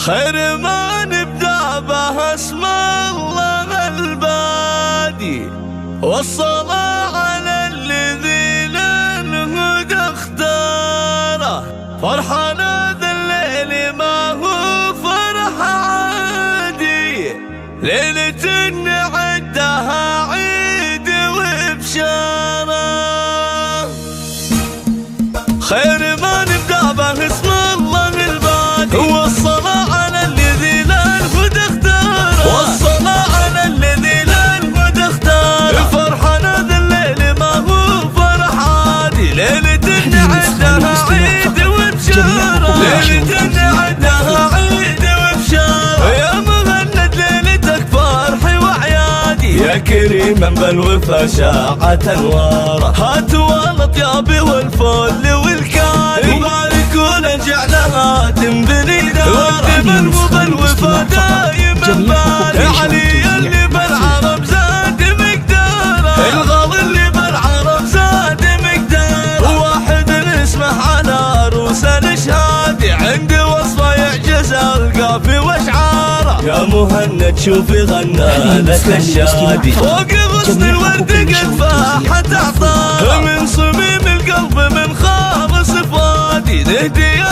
خير ما نبدأ به اسم الله البادي، والصلاة على الذي للهدى اختاره. فرحنا ذا الليل ما هو فرح عادي، ليلة نعدها عيد وبشارة. خير ما نبدأ به اسم الله البادي، والصلاة على الذي للهدى اختاره. والصلاة على الذي للهدى اختاره. فرحنا ذا الليل ما هو فرح عادي، ليلة نعدها عيد وبشارة. ليلة نعدها عيد وبشارة. يا مهند ليلتك فرحي وعيادي، يا كريما بالوفا شاعت انواره. هات والاطياب والفل والكادي، وباركونا جعلها تنبني داره. بالوفا دايما بارك علي اللي بالعرب زاد مقداره. الغالي اللي بالعرب زاد مقداره. واحد اسمه على عروس الشهادي، عندي وصفه يعجز القافي واشعاره. يا مهند شوفي غنى لك الشادي، فوق غصن الورد قد فاحت اعطاره. من صميم القلب من خالص فؤادي، نهدي